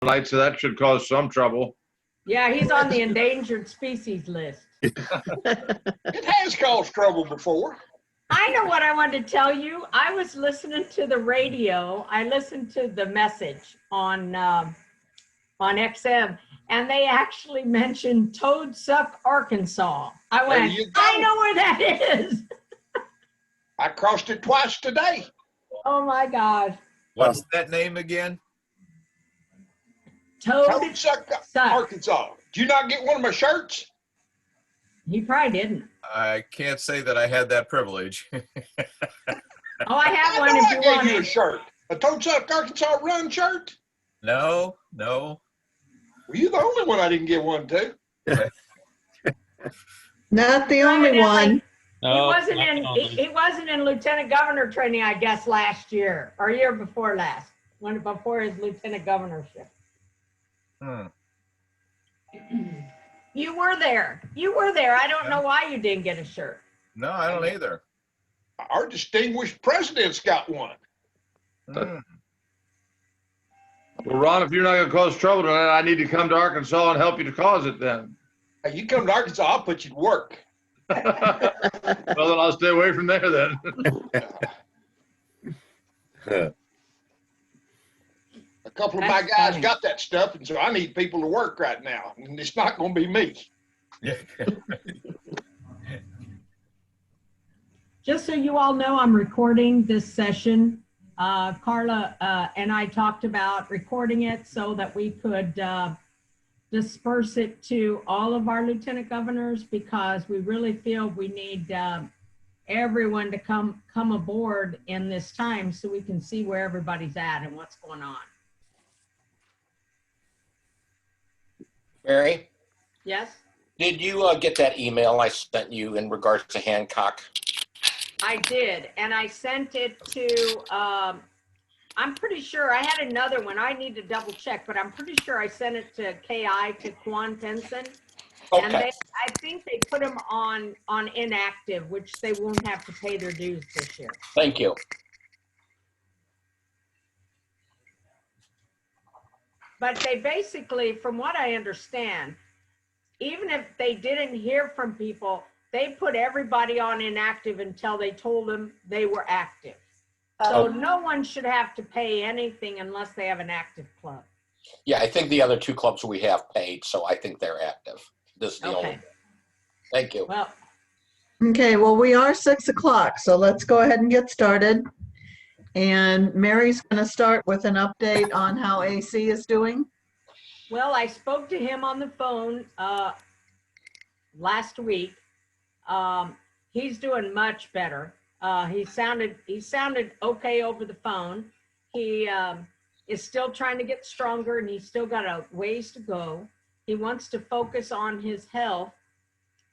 tonight, so that should cause some trouble. Yeah, he's on the endangered species list. It has caused trouble before. I know what I wanted to tell you. I was listening to the radio. I listened to the message on XM, and they actually mentioned Toad Suck, Arkansas. I There went, you go. I know where that is. I crossed it twice today. Oh my gosh. What's that name again? Toad Toad Suck, Suck. Arkansas. Did you not get one of my shirts? He probably didn't. I can't say that I had that privilege. Oh, I have I one know if I you gave want you a it. shirt. A Toad Suck, Arkansas run shirt? No. Well, you're the only one I didn't get one to. Not the only one. He wasn't in lieutenant governor training, I guess, last year or year before last, before his lieutenant governorship. Hmm. You were there. You were there. I don't know why you didn't get a shirt. No, I don't either. Our distinguished president's got one. Hmm. Well, Ron, if you're not gonna cause trouble tonight, I need to come to Arkansas and help you to cause it then. Hey, you come to Arkansas, I'll put you to work. Well, then I'll stay away from there then. A couple of my That's guys funny. got that stuff, and so I need people to work right now. And it's not going to be me. Just so you all know, I'm recording this session. Carla and I talked about recording it so that we could disperse it to all of our lieutenant governors, because we really feel we need everyone to come aboard in this time so we can see where everybody's at and what's going on. Mary, Yes, did you get that email I sent you in regards to Hancock? I did. And I sent it to, I'm pretty sure I had another one. I need to double check, but I'm pretty sure I sent it to KI, to Quan Penson. And Okay, I think they put them on inactive, which they won't have to pay their dues this year. thank you. But they basically, from what I understand, even if they didn't hear from people, they put everybody on inactive until they told them they were active. So no one should have to pay anything unless they have an active club. Yeah, I think the other two clubs we have paid, so I think they're active. This is the only. Okay, Thank you. well, Okay, well, we are 6 o'clock, so let's go ahead and get started. And Mary's going to start with an update on how AC is doing. well, I spoke to him on the phone last week. He's doing much better. He sounded okay over the phone. He is still trying to get stronger, and he's still got a ways to go. He wants to focus on his health.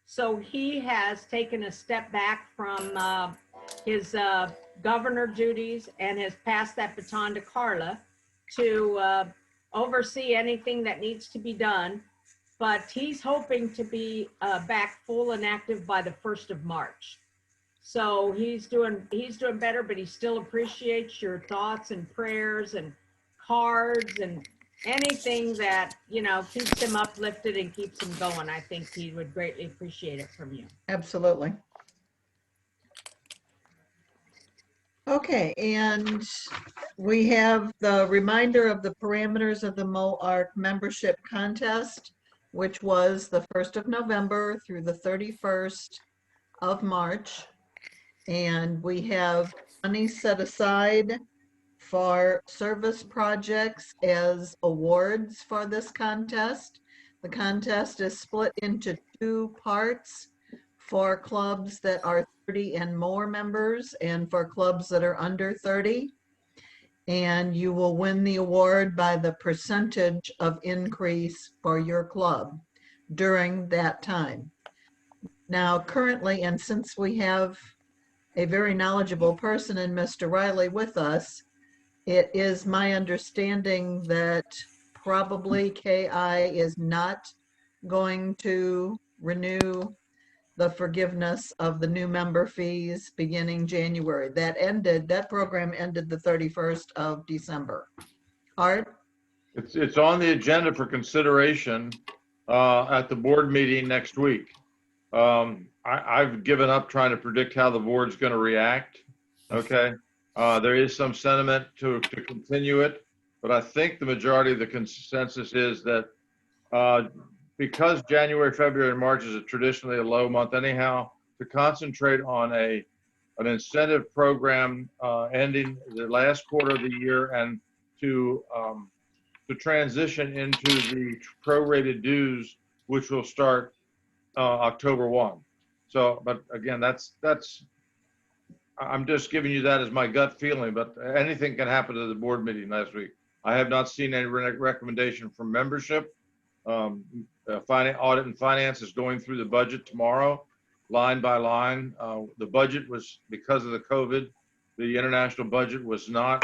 So he has taken a step back from his governor duties and has passed that baton to Carla to oversee anything that needs to be done. But he's hoping to be back full and active by the 1st of March. So he's doing better, but he still appreciates your thoughts and prayers and cards and anything that, you know, keeps him uplifted and keeps him going. I think he would greatly appreciate it from you. Absolutely. Okay, and we have the reminder of the parameters of the MOARC membership contest, which was the 1st of November through the 31st of March. And we have money set aside for service projects as awards for this contest. The contest is split into 2 parts: for clubs that are 30 and more members and for clubs that are under 30. And you will win the award by the percentage of increase for your club during that time. Now, currently, and since we have a very knowledgeable person in Mr. Riley with us, it is my understanding that probably KI is not going to renew the forgiveness of the new member fees beginning January. That program ended the 31st of December. Art? It's on the agenda for consideration at the board meeting next week. I've given up trying to predict how the board's going to react. Okay. There is some sentiment to continue it, but I think the majority of the consensus is that because January, February, and March is traditionally a low month anyhow, to concentrate on an incentive program ending the last quarter of the year and to transition into the prorated dues, which will start October 1. So, but again, I'm just giving you that as my gut feeling, but anything can happen to the board meeting next week. I have not seen any recommendation from membership. Audit and Finance is going through the budget tomorrow, line by line. The budget was, because of the COVID, the international budget was not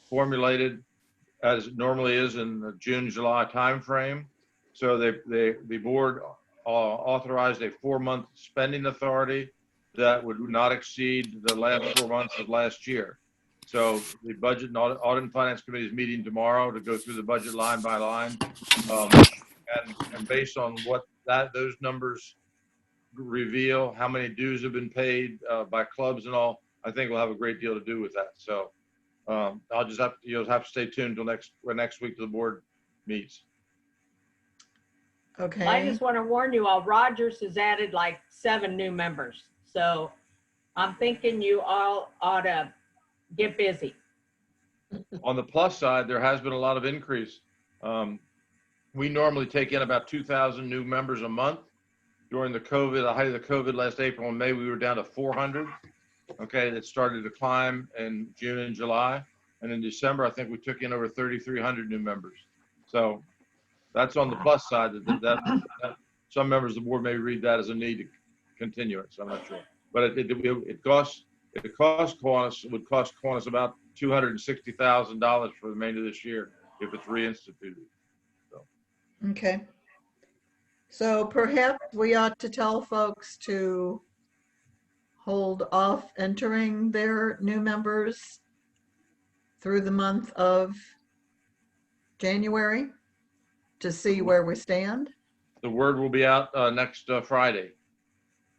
formulated as it normally is in the June, July timeframe. So the board authorized a 4-month spending authority that would not exceed the last 4 months of last year. So the Budget and Audit and Finance Committee is meeting tomorrow to go through the budget line by line. And based on what those numbers reveal, how many dues have been paid by clubs and all, I think we'll have a great deal to do with that. So you'll have to stay tuned till next week the board meets. Okay. I just want to warn you all, Rogers has added like 7 new members. So I'm thinking you all ought to get busy. On the plus side, there has been a lot of increase. We normally take in about 2,000 new members a month. During the height of the COVID last April and May, we were down to 400. Okay, it started to climb in June and July. And in December, I think we took in over 3,300 new members. So that's on the plus side. That some members of the board may read that as a need to continue it. So I'm not sure. But it would cost Kiwanis about $260,000 for the remainder of this year if it's reinstituted. So. Okay. So perhaps we ought to tell folks to hold off entering their new members through the month of January to see where we stand. The word will be out next Friday,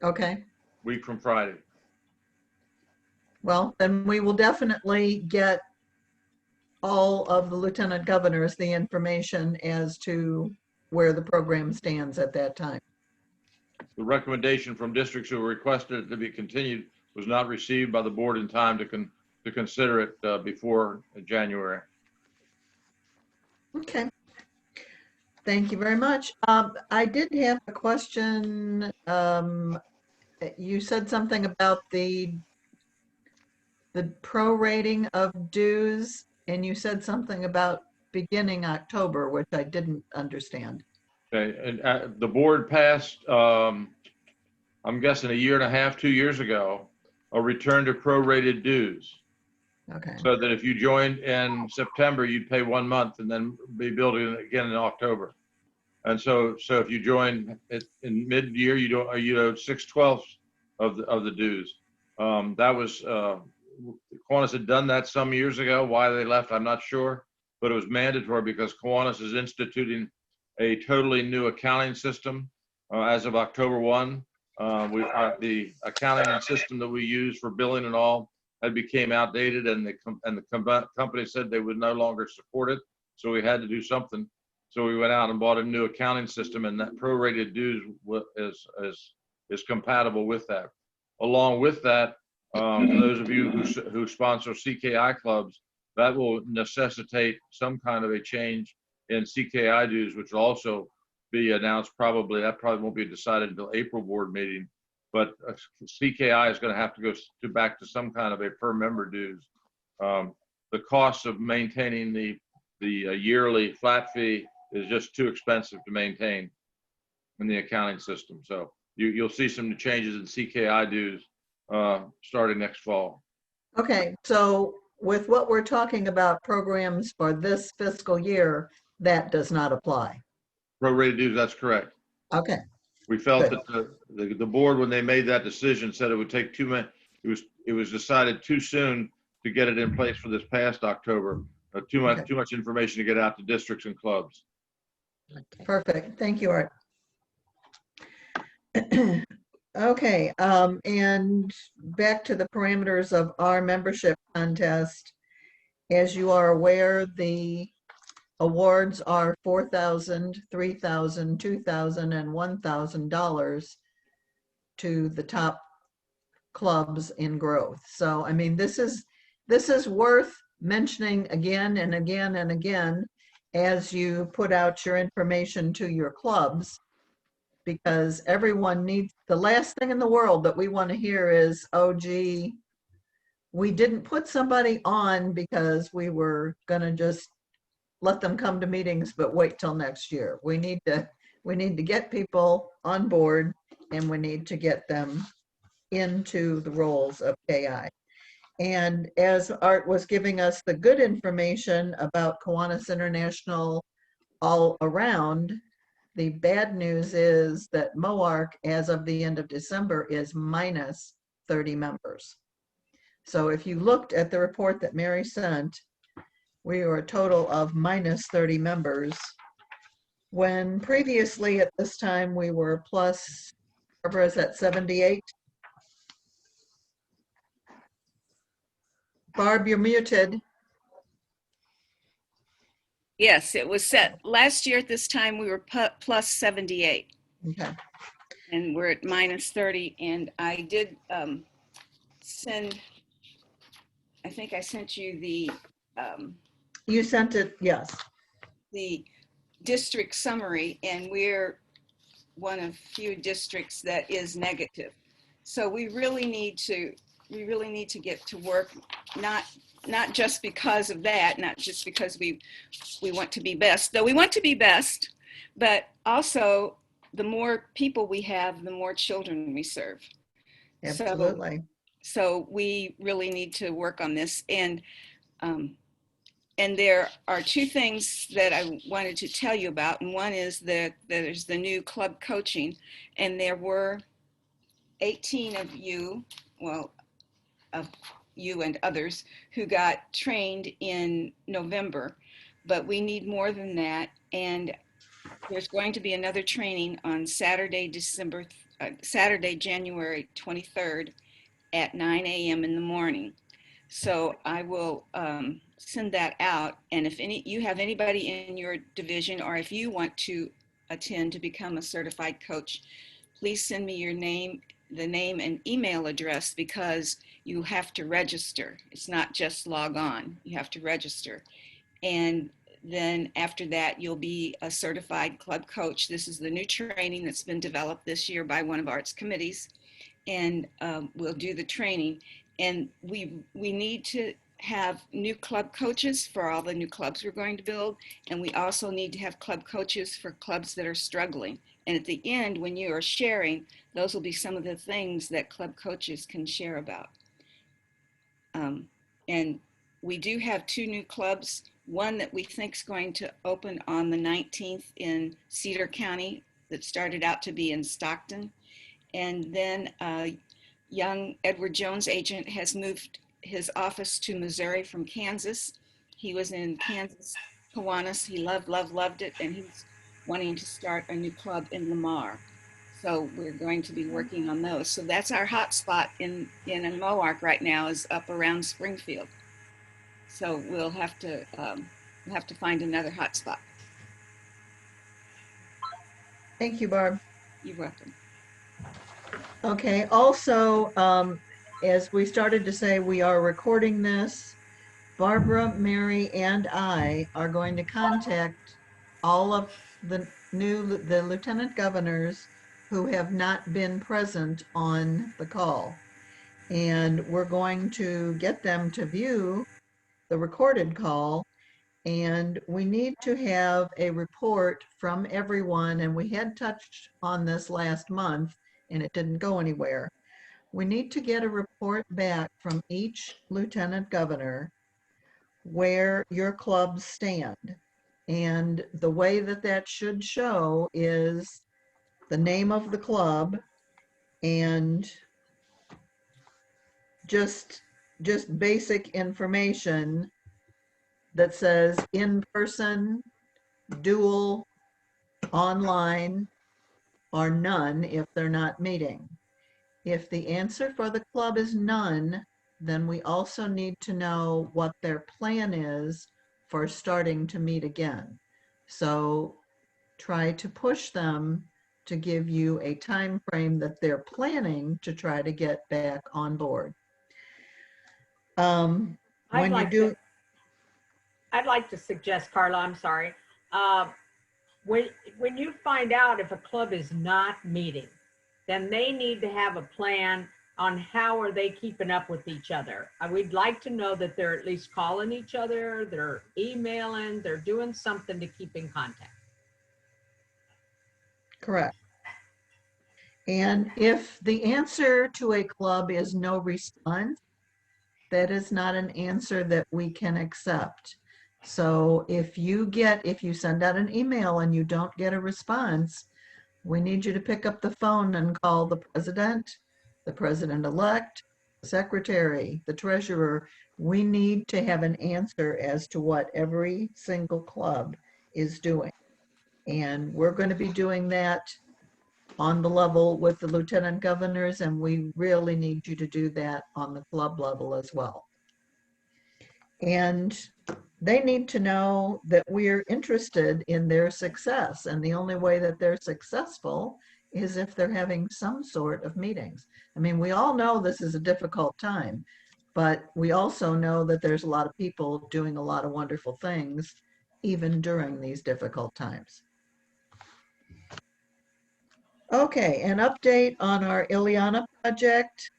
Okay. week from Friday. Well, then we will definitely get all of the lieutenant governors the information as to where the program stands at that time. The recommendation from districts who requested it to be continued was not received by the board in time to consider it before January. Okay. Thank you very much. I did have a question. You said something about the prorating of dues, and you said something about beginning October, which I didn't understand. Okay, and the board passed, I'm guessing 1.5 years, 2 years ago, a return to prorated dues. Okay. So that if you joined in September, you'd pay 1 month and then be billed again in October. And so if you join it in mid-year, you owe 6/12 of the dues. That was Kiwanis had done that some years ago. Why they left, I'm not sure, but it was mandatory because Kiwanis is instituting a totally new accounting system as of October 1. The accounting system that we use for billing and all had became outdated, and the company said they would no longer support it. So we had to do something. So we went out and bought a new accounting system, and that prorated dues is compatible with that. Along with that, for those of you who sponsor CKI clubs, that will necessitate some kind of a change in CKI dues, which will also be announced probably. That probably won't be decided until April board meeting. But CKI is going to have to go back to some kind of a per member dues. The cost of maintaining the yearly flat fee is just too expensive to maintain in the accounting system. So you'll see some changes in CKI dues starting next fall. Okay, so with what we're talking about programs for this fiscal year, that does not apply. Prorated dues, that's correct. Okay. We felt Good. that the board, when they made that decision, said it would take too many. It was decided too soon to get it in place for this past October. Too much, Okay. too much information to get out to districts and clubs. Perfect. Thank you, Art. Okay, and back to the parameters of our membership contest. As you are aware, the awards are $4,000, $3,000, $2,000, and $1,000 to the top clubs in growth. So, I mean, this is worth mentioning again and again and again as you put out your information to your clubs, because everyone needs, the last thing in the world that we want to hear is, oh, gee, we didn't put somebody on because we were going to just let them come to meetings, but wait till next year. We need to get people on board, and we need to get them into the roles of KI. And as Art was giving us the good information about Kiwanis International all around, the bad news is that MOARC, as of the end of December, is minus 30 members. So if you looked at the report that Mary sent, we were a total of minus 30 members, when previously at this time we were plus, Barbara, is at 78? Barb, you're muted. Yes, it was set last year at this time. We were plus 78, Okay. and we're at minus 30. And I did send. I think I sent you You sent it, yes. the district summary, and we're one of few districts that is negative. So we really need to get to work, not just because of that, not just because we want to be best, though we want to be best, but also the more people we have, the more children we serve. Absolutely. So we really need to work on this. And there are two things that I wanted to tell you about. And one is that there's the new club coaching, and there were 18 of you, well, of you and others, who got trained in November, but we need more than that. And there's going to be another training on Saturday, January 23rd at 9 a.m. in the morning. So I will send that out. And if you have anybody in your division, or if you want to attend to become a certified coach, please send me your name, the name and email address, because you have to register. It's not just log on, you have to register. And then after that, you'll be a certified club coach. This is the new training that's been developed this year by one of Art's committees. And we'll do the training. And we need to have new club coaches for all the new clubs we're going to build. And we also need to have club coaches for clubs that are struggling. And at the end, when you are sharing, those will be some of the things that club coaches can share about. And we do have two new clubs, one that we think is going to open on the 19th in Cedar County that started out to be in Stockton. And then young Edward Jones agent has moved his office to Missouri from Kansas. He was in Kansas, Kiwanis. He loved it. And he's wanting to start a new club in Lamar. So we're going to be working on those. So that's our hot spot in MOARC right now, is up around Springfield. So we'll have to find another hot spot. Thank you, Barb. You're welcome. Okay, also, as we started to say, we are recording this. Barbara, Mary, and I are going to contact all of the lieutenant governors who have not been present on the call. And we're going to get them to view the recorded call. And we need to have a report from everyone, and we had touched on this last month, and it didn't go anywhere. We need to get a report back from each lieutenant governor where your clubs stand. And the way that should show is the name of the club and just basic information that says in person, dual, online, or none if they're not meeting. If the answer for the club is none, then we also need to know what their plan is for starting to meet again. So try to push them to give you a time frame that they're planning to try to get back on board. I'd When you like do, to, I'd like to suggest, Carla, I'm sorry. Uh, when you find out if a club is not meeting, then they need to have a plan on how are they keeping up with each other. We'd like to know that they're at least calling each other, they're emailing, they're doing something to keep in contact. correct. And if the answer to a club is no response, that is not an answer that we can accept. So if you send out an email and you don't get a response, we need you to pick up the phone and call the president-elect, the secretary, the treasurer. We need to have an answer as to what every single club is doing. And we're going to be doing that on the level with the lieutenant governors, and we really need you to do that on the club level as well. And they need to know that we're interested in their success. And the only way that they're successful is if they're having some sort of meetings. I mean, we all know this is a difficult time, but we also know that there's a lot of people doing a lot of wonderful things, even during these difficult times. Okay, an update on our Ileana project.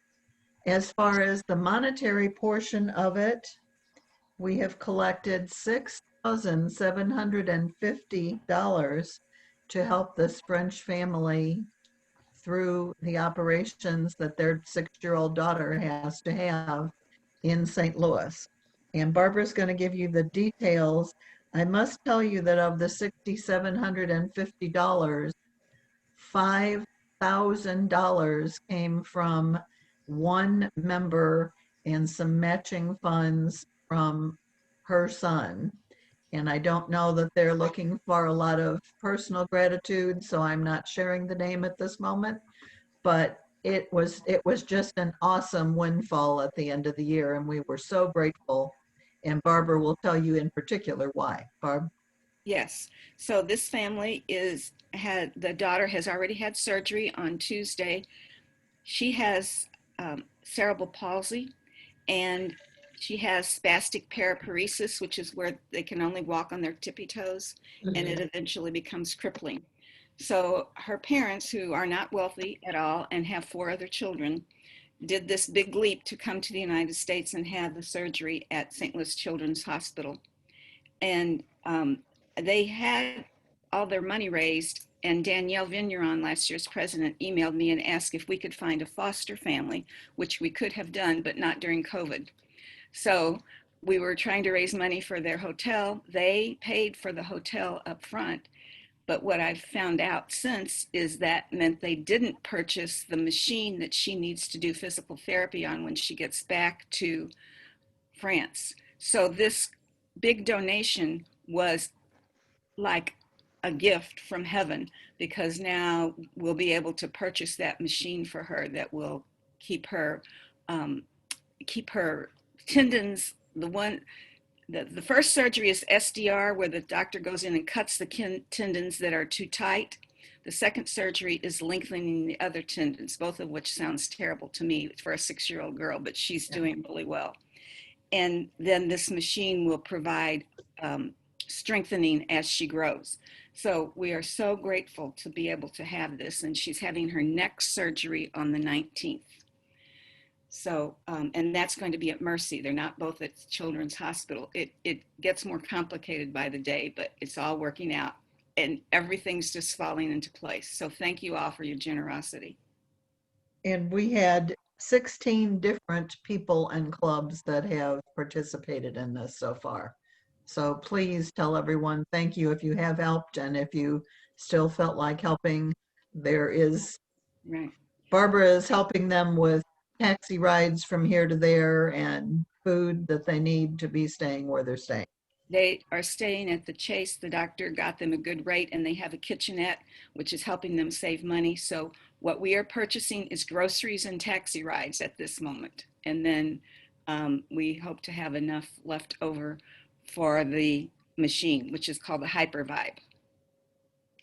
As far as the monetary portion of it, we have collected $6,750 to help this French family through the operations that their 6-year-old daughter has to have in St. Louis. And Barbara's going to give you the details. I must tell you that of the $6,750, $5,000 came from one member and some matching funds from her son. And I don't know that they're looking for a lot of personal gratitude, so I'm not sharing the name at this moment. But it was just an awesome windfall at the end of the year, and we were so grateful. And Barbara will tell you in particular why. Barb? Yes. So this family the daughter has already had surgery on Tuesday. She has cerebral palsy, and she has spastic paraparesis, which is where they can only walk on their tippy toes, and it eventually becomes crippling. So her parents, who are not wealthy at all and have 4 other children, did this big leap to come to the United States and have the surgery at St. Louis Children's Hospital. And they had all their money raised, and Danielle Vigneron, last year's president, emailed me and asked if we could find a foster family, which we could have done, but not during COVID. So we were trying to raise money for their hotel. They paid for the hotel up front. But what I've found out since is that meant they didn't purchase the machine that she needs to do physical therapy on when she gets back to France. So this big donation was like a gift from heaven, because now we'll be able to purchase that machine for her that will keep her tendons. The first surgery is SDR, where the doctor goes in and cuts the tendons that are too tight. The second surgery is lengthening the other tendons, both of which sounds terrible to me for a 6-year-old girl, but she's doing really well. And then this machine will provide strengthening as she grows. So we are so grateful to be able to have this, and she's having her next surgery on the 19th. So, and that's going to be at Mercy. They're not both at Children's Hospital. It gets more complicated by the day, but it's all working out, and everything's just falling into place. So thank you all for your generosity. And we had 16 different people and clubs that have participated in this so far. So please tell everyone thank you if you have helped, and if you still felt like helping, Right. Barbara is helping them with taxi rides from here to there and food that they need to be staying where they're staying. They are staying at the Chase. The doctor got them a good rate, and they have a kitchenette, which is helping them save money. So what we are purchasing is groceries and taxi rides at this moment. And then we hope to have enough left over for the machine, which is called the Hypervibe.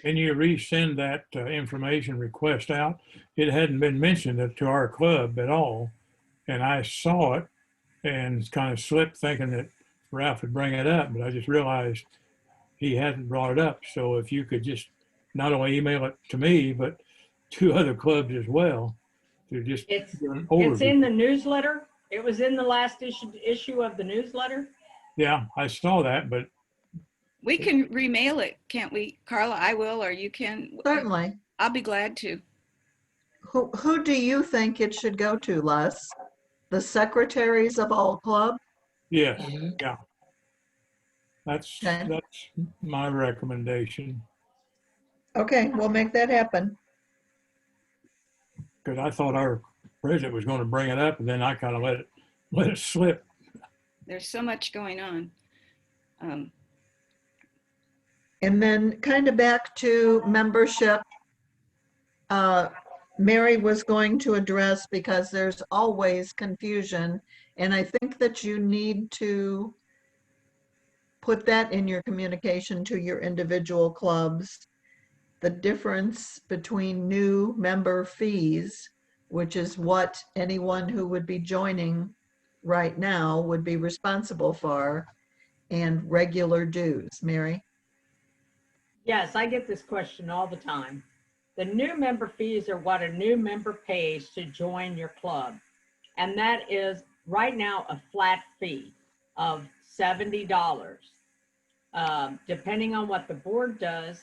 Can you resend that information request out? It hadn't been mentioned to our club at all. And I saw it and kind of slipped thinking that Ralph would bring it up, but I just realized he hadn't brought it up. So if you could just not only email it to me, but to other clubs as well, to just It's give an It's in overview. the newsletter. It was in the last issue of the newsletter. Yeah, I saw that, but We can remail it, can't we? Carla, I will, or you can. Certainly. I'll be glad to. Who do you think it should go to, Les? The secretaries of all clubs? yes, Mhm. yeah. That's Okay. my recommendation, Okay, we'll make that happen. because I thought our president was going to bring it up, and then I kind of let it slip. There's so much going on. And then kind of back to membership. Mary was going to address, because there's always confusion, and I think that you need to put that in your communication to your individual clubs. The difference between new member fees, which is what anyone who would be joining right now would be responsible for, and regular dues. Mary? Yes, I get this question all the time. The new member fees are what a new member pays to join your club. And that is right now a flat fee of $70. Depending on what the board does,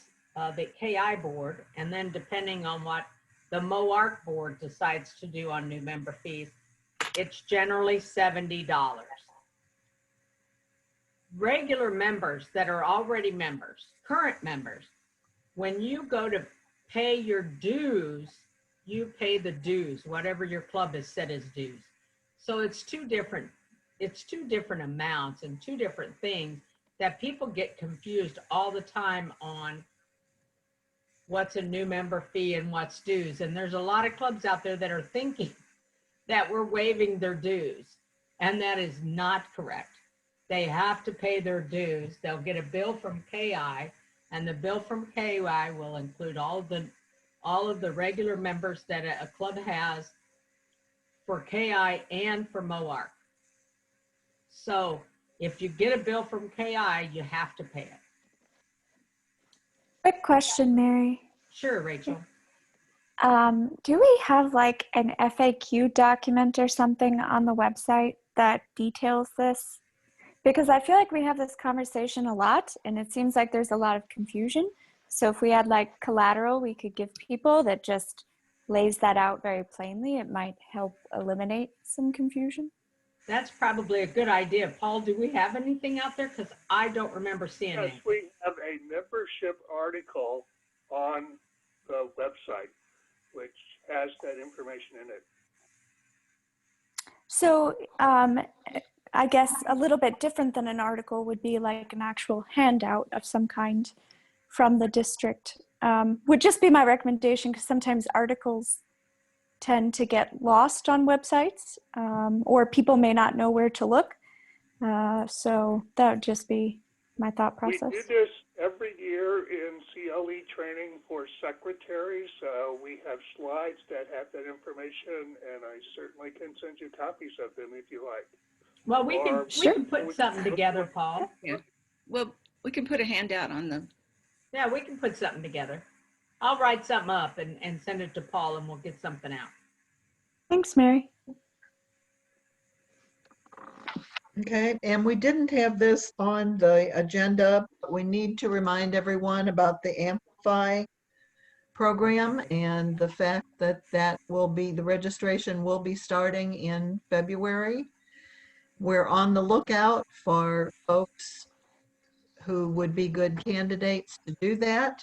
the KI board, and then depending on what the MOARC board decides to do on new member fees, it's generally $70. Regular members that are already members, current members, when you go to pay your dues, you pay the dues, whatever your club has set as dues. So it's two different amounts and two different things that people get confused all the time on what's a new member fee and what's dues. And there's a lot of clubs out there that are thinking that we're waiving their dues, and that is not correct. They have to pay their dues. They'll get a bill from KI, and the bill from KI will include all of the regular members that a club has for KI and for MOARC. So if you get a bill from KI, you have to pay it. Quick question, Mary. Sure, Rachel. Do we have like an FAQ document or something on the website that details this? Because I feel like we have this conversation a lot and it seems like there's a lot of confusion. So if we had like collateral we could give people that just lays that out very plainly, it might help eliminate some confusion. That's probably a good idea. Paul, do we have anything out there? Because I don't remember seeing Yes, it. we have a membership article on the website, which has that information in it. So I guess a little bit different than an article would be like an actual handout of some kind from the district. Would just be my recommendation, because sometimes articles tend to get lost on websites, or people may not know where to look. So that would just be my thought process. We do this every year in CLE training for secretaries. We have slides that have that information, and I certainly can send you copies of them if you like. Well, we Or- can put something together, Paul. Yeah. Well, we can put a handout on the. Yeah, we can put something together. I'll write something up and send it to Paul, and we'll get something out. Thanks, Mary. Okay, and we didn't have this on the agenda, but we need to remind everyone about the Amplify program and the fact that the registration will be starting in February. We're on the lookout for folks who would be good candidates to do that.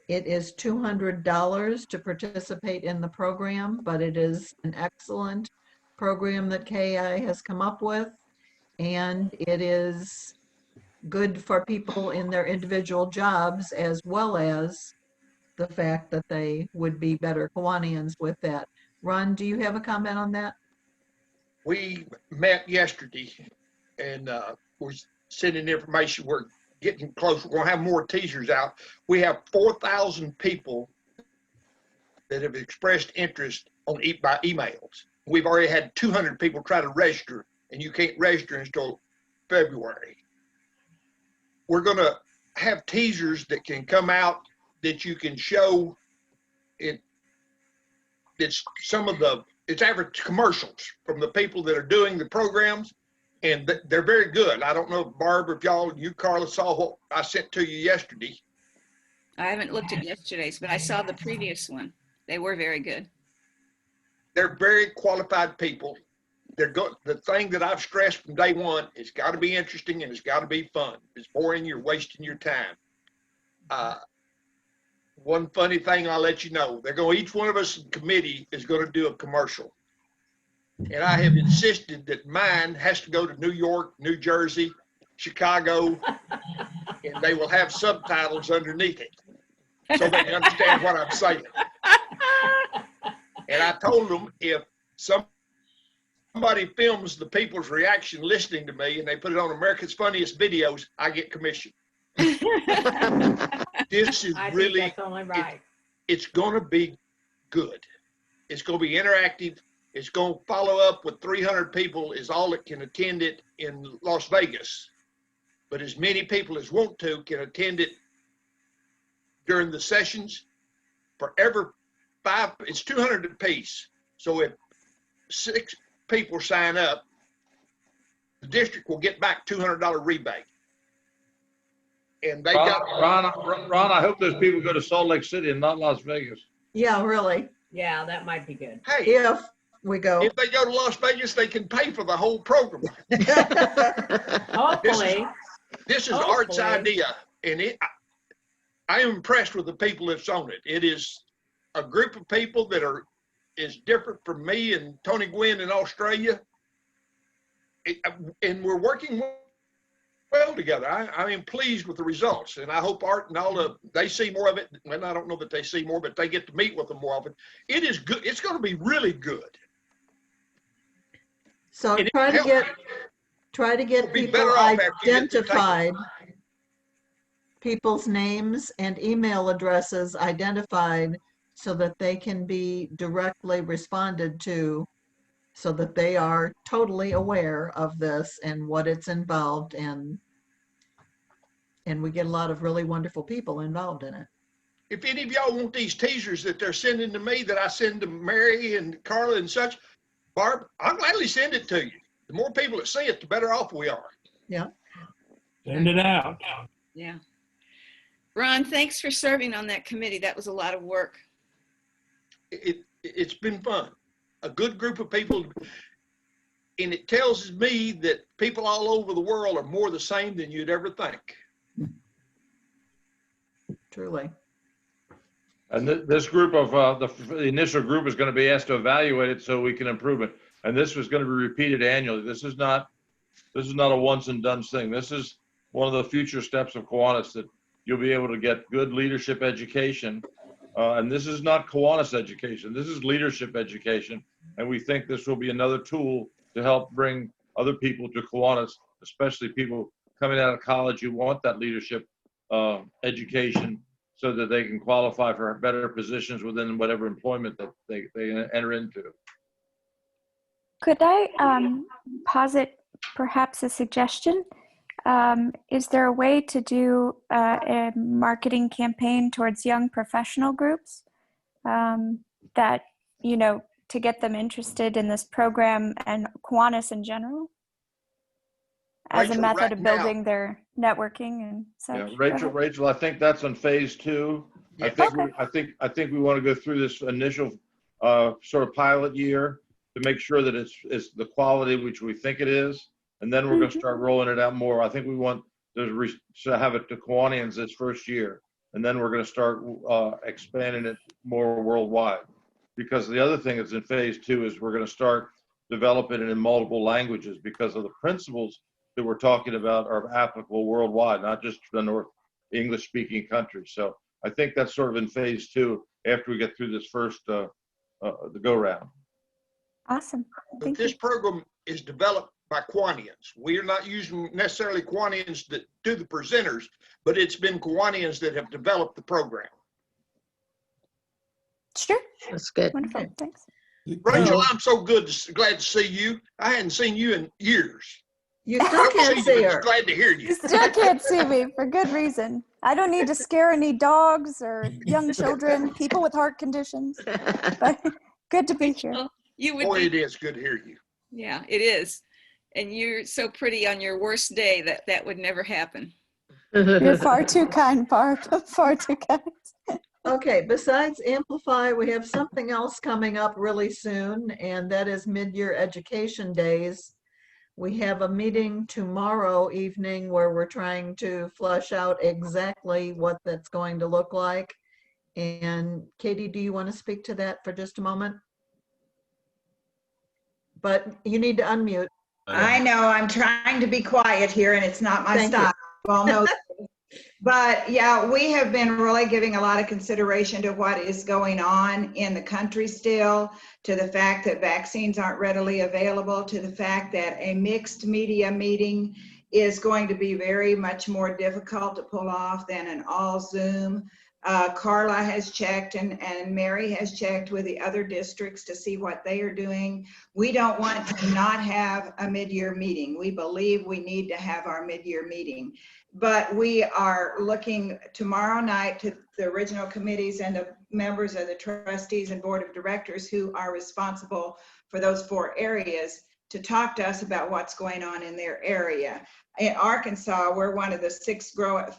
It is $200 to participate in the program, but it is an excellent program that KI has come up with. And it is good for people in their individual jobs, as well as the fact that they would be better Kiwanians with that. Ron, do you have a comment on that? We met yesterday and we're sending information. We're getting close. We're going to have more teasers out. We have 4,000 people that have expressed interest by emails. We've already had 200 people try to register, and you can't register until February. We're going to have teasers that can come out that you can show it. It's it's average commercials from the people that are doing the programs, and they're very good. I don't know, Barb, if you, Carla, saw what I sent to you yesterday. I haven't looked at yesterday's, but I saw the previous one. They were very good. They're very qualified people. The thing that I've stressed from day one, it's got to be interesting and it's got to be fun. If it's boring, you're wasting your time. One funny thing I'll let you know, each one of us in committee is going to do a commercial. And I have insisted that mine has to go to New York, New Jersey, Chicago, and they will have subtitles underneath it so they can understand what I'm saying. And I told them if somebody films the people's reaction listening to me and they put it on America's Funniest Videos, I get commission. This is I think really, that's only right. it's going to be good. It's going to be interactive. It's going to follow up with 300 people is all that can attend it in Las Vegas. But as many people as want to can attend it during the sessions. For every 5, it's 200 apiece. So if 6 people sign up, the district will get back $200 rebate. And they got Ron, I hope those people go to Salt Lake City and not Las Vegas. Yeah, really. Yeah, that might be good. Hey, If we go. if they go to Las Vegas, they can pay for the whole program. Hopefully. This is Hopefully. Art's idea, and I am impressed with the people that's on it. It is a group of people that is different from me and Tony Gwynn in Australia, and we're working well together. I am pleased with the results, and I hope Art and they see more of it. And I don't know that they see more, but they get to meet with them more often. It is good. It's going to be really good. So And it try to helps. get We'll be people better off after you get to take it. identified, people's names and email addresses identified so that they can be directly responded to, so that they are totally aware of this and what it's involved in. And we get a lot of really wonderful people involved in it. If any of y'all want these teasers that they're sending to me that I send to Mary and Carla and such, Barb, I'll gladly send it to you. The more people that see it, the better off we are. Yeah. Send it out. Yeah. Ron, thanks for serving on that committee. That was a lot of work. It's been fun. A good group of people, and it tells me that people all over the world are more the same than you'd ever think. Truly. And this group of, the initial group is going to be asked to evaluate it so we can improve it. And this was going to be repeated annually. This is not a once and done thing. This is one of the future steps of Kiwanis, that you'll be able to get good leadership education. And this is not Kiwanis education. This is leadership education. And we think this will be another tool to help bring other people to Kiwanis, especially people coming out of college who want that leadership education, so that they can qualify for better positions within whatever employment that they enter into. Could I posit perhaps a suggestion? Is there a way to do a marketing campaign towards young professional groups that, to get them interested in this program and Kiwanis in general, as a Rachel, method right of now- building their networking and such? Yeah, Go ahead. Rachel, I think that's on phase 2. I think we want to go through this initial sort of pilot year to make sure that it's the quality which we think it is, and then we're going to start rolling it out more. I think we want to have it to Kiwanians this first year, and then we're going to start expanding it more worldwide. Because the other thing that's in phase 2 is we're going to start developing it in multiple languages, because of the principles that we're talking about are applicable worldwide, not just the North English speaking countries. So I think that's sort of in phase 2 after we get through this first, the go round. Awesome. But Thank this you. program is developed by Kiwanians. We're not using necessarily Kiwanians that do the presenters, but it's been Kiwanians that have developed the program. Sure. That's good. Wonderful. Thanks. Rachel, I'm so glad to see you. I hadn't seen you in years. You still can't see but her. glad to hear you. You still can't see me for good reason. I don't need to scare any dogs or young children, people with heart conditions. But good to be here. Well, you would Boy, be, it is good to hear you. yeah, it is. And you're so pretty on your worst day that that would never happen. You're far too kind, Barb. Far too kind. Okay, besides Amplify, we have something else coming up really soon, and that is Mid-Year Education Days. We have a meeting tomorrow evening where we're trying to flesh out exactly what that's going to look like. And Katie, do you want to speak to that for just a moment? But you need to unmute. I know, I'm trying to be quiet here and it's not my Thank you. style. You all know. But yeah, we have been really giving a lot of consideration to what is going on in the country still, to the fact that vaccines aren't readily available, to the fact that a mixed media meeting is going to be very much more difficult to pull off than an all Zoom. Carla has checked and Mary has checked with the other districts to see what they are doing. We don't want to not have a mid-year meeting. We believe we need to have our mid-year meeting. But we are looking tomorrow night to the original committees and the members of the trustees and board of directors who are responsible for those 4 areas to talk to us about what's going on in their area. In Arkansas, we're one of the 6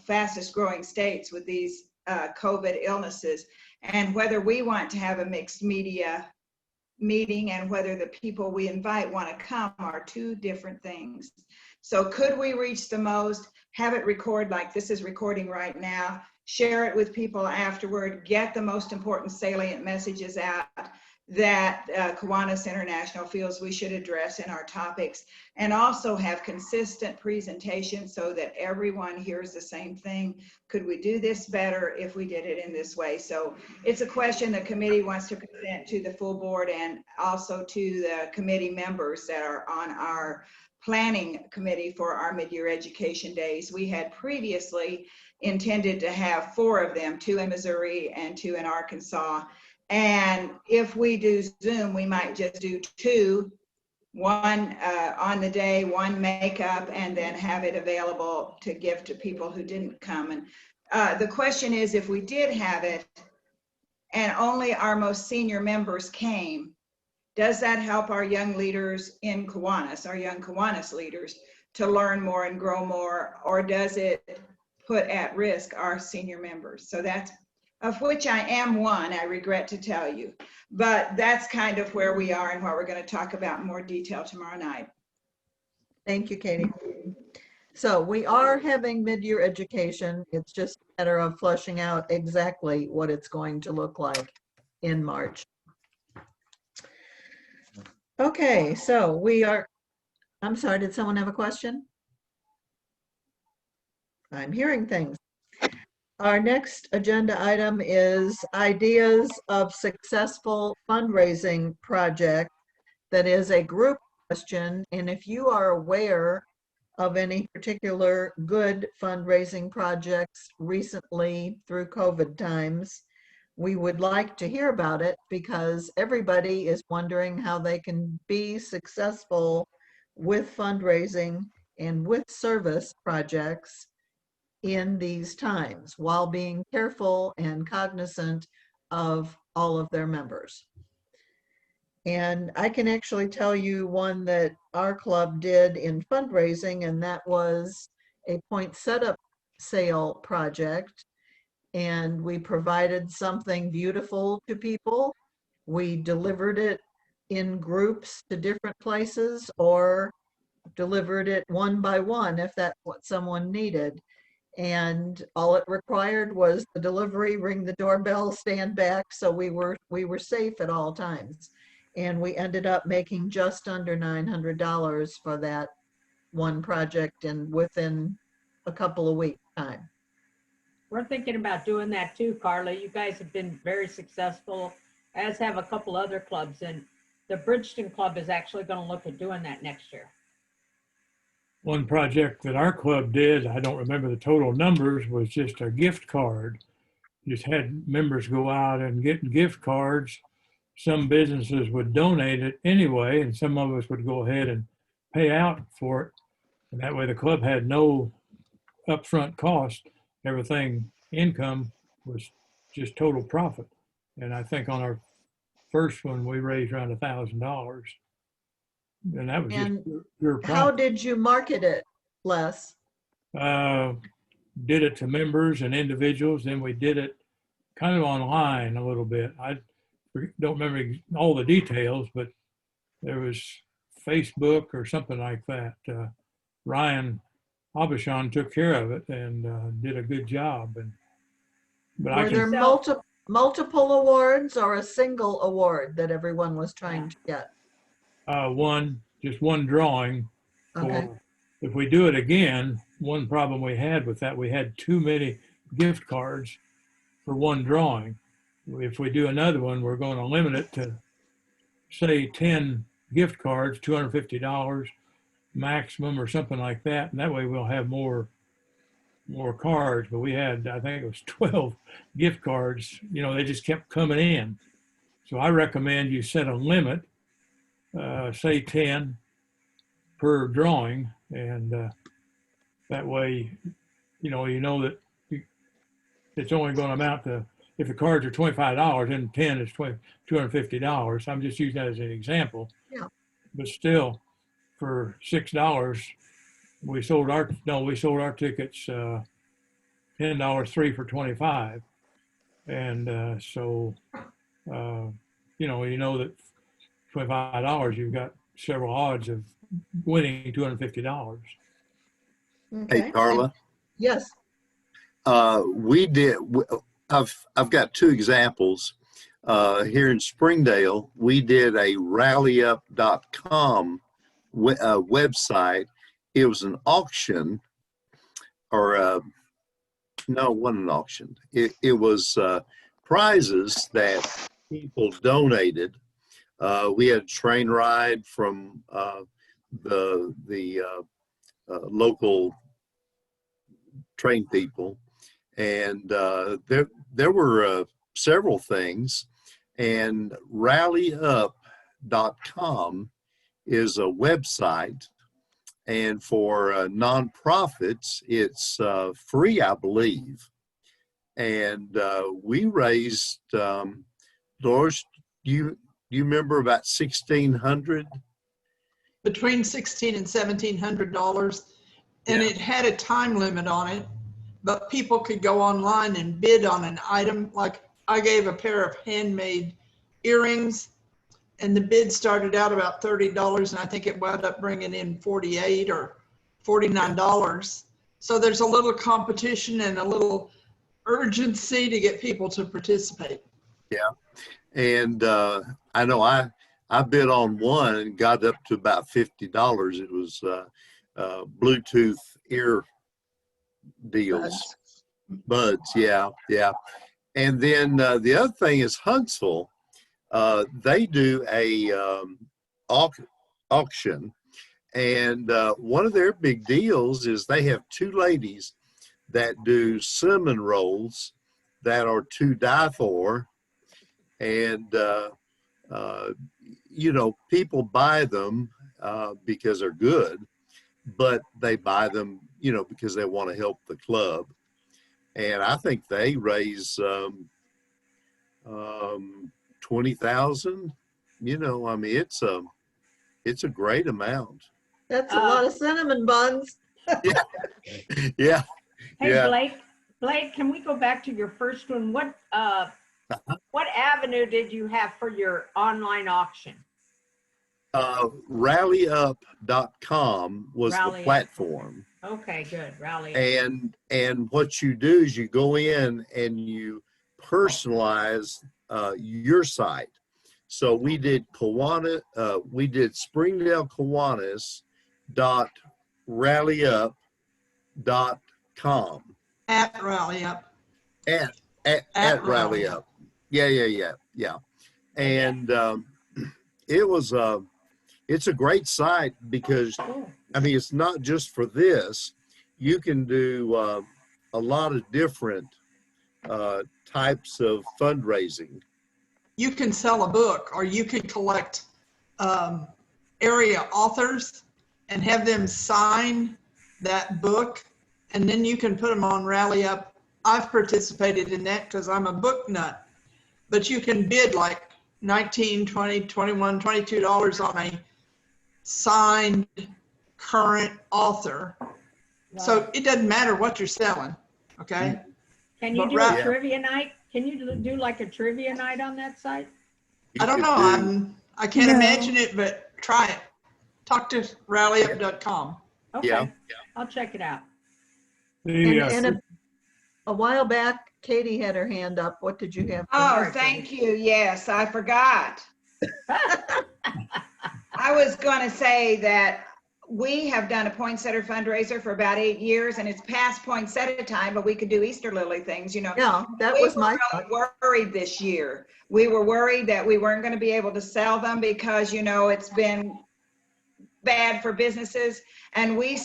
fastest growing states with these COVID illnesses, and whether we want to have a mixed media meeting and whether the people we invite want to come are 2 different things. So could we reach the most, have it record like this is recording right now, share it with people afterward, get the most important salient messages out that Kiwanis International feels we should address in our topics, and also have consistent presentation so that everyone hears the same thing. Could we do this better if we did it in this way? So it's a question the committee wants to present to the full board and also to the committee members that are on our planning committee for our mid-year education days. We had previously intended to have 4 of them, 2 in Missouri and 2 in Arkansas. And if we do Zoom, we might just do 2, one on the day, one makeup, and then have it available to give to people who didn't come. And the question is, if we did have it and only our most senior members came, does that help our young leaders in Kiwanis, our young Kiwanis leaders, to learn more and grow more, or does it put at risk our senior members? So that's, of which I am one, I regret to tell you, but that's kind of where we are and what we're going to talk about in more detail tomorrow night. Thank you, Katie. So we are having mid-year education. It's just a matter of fleshing out exactly what it's going to look like in March. Okay, so we are, I'm sorry, did someone have a question? I'm hearing things. Our next agenda item is ideas of successful fundraising project. That is a group question, and if you are aware of any particular good fundraising projects recently through COVID times, we would like to hear about it because everybody is wondering how they can be successful with fundraising and with service projects in these times while being careful and cognizant of all of their members. And I can actually tell you one that our club did in fundraising, and that was a point setup sale project. And we provided something beautiful to people. We delivered it in groups to different places or delivered it one by one if that's what someone needed. And all it required was the delivery, ring the doorbell, stand back. So we were safe at all times. And we ended up making just under $900 for one project and within a couple of weeks' time. We're thinking about doing that too, Carla. You guys have been very successful, as have a couple other clubs. And the Bridgeton Club is actually going to look at doing that next year. One project that our club did, I don't remember the total numbers, was just a gift card. Just had members go out and get gift cards. Some businesses would donate it anyway, and some of us would go ahead and pay out for it. And that way the club had no upfront cost. Everything income was just total profit. And I think on our first one, we raised around $1,000. And that was And just your how profit. did you market it, Les? Did it to members and individuals. Then we did it kind of online a little bit. I don't remember all the details, but there was Facebook or something like that. Ryan Abishon took care of it and did a good job. But Were there multiple awards or a single award that everyone was trying to get? just one drawing. Okay. If we do it again, one problem we had with that, we had too many gift cards for one drawing. If we do another one, we're going to limit it to, say, 10 gift cards, $250 maximum or something like that. And that way we'll have more cards. But we had, I think it was 12 gift cards. You know, they just kept coming in. So I recommend you set a limit, say 10 per drawing. And that way, you know that it's only going to amount to, if the cards are $25, then 10 is $250. I'm just using that as an example. Yeah. But still, for $6, we sold our tickets $10, 3 for $25. And so, you know that $25, you've got several odds of winning $250. Okay. Hey, Carla, Yes. I've got two examples. Here in Springdale, we did a rallyup.com website. It was an auction, or no, it wasn't an auction. It was prizes that people donated. We had a train ride from the local train people, and there were several things. And rallyup.com is a website, and for nonprofits, it's free, I believe. And we raised, Doris, you remember about $1,600? Between $1,600 and $1,700, and Yeah. it had a time limit on it, but people could go online and bid on an item. Like I gave a pair of handmade earrings, and the bid started out about $30, and I think it wound up bringing in $48 or $49. So there's a little competition and a little urgency to get people to participate. Yeah. And I know I bid on one and got up to about $50. It was Bluetooth ear deals. Buds, yeah. And then the other thing is Huntsville. They do a auction, and one of their big deals is they have two ladies that do cinnamon rolls that are to die for. And people buy them because they're good, but they buy them, because they want to help the club. And I think they raise $20,000. It's a great amount. That's a lot of cinnamon buns. Yeah. Hey, Yeah. Blake, can we go back to your first one? What avenue did you have for your online auction? Rallyup.com was the Rally Up. platform. Okay, good. Rally. And what you do is you go in and you personalize your site. So we did Springdale Kiwanis rallyup.com. At Rally Up. At At Rally Up. Yeah. And it's a great site because, I mean, it's not just for this. You can do a lot of different types of fundraising. You can sell a book, or you could collect area authors and have them sign that book, and then you can put them on Rally Up. I've participated in that because I'm a book nut, but you can bid like $19, $20, $21, $22 on a signed current author. So it doesn't matter what you're selling, okay? Can you But do Ra- a trivia night? Can you do like a trivia night on that site? I don't know. I can't imagine it, but try it. Talk to rallyup.com. Okay, Yeah. I'll check it out. And a while back, Katie had her hand up. What did you have? Oh, thank you. Yes, I forgot. I was going to say that we have done a poinsettia fundraiser for about 8 years, and it's past poinsettia time, but we could do Easter lily things, you know. Yeah, that was my really worried this year. We were worried that we weren't going to be able to sell them because, you know, it's been bad for businesses. And we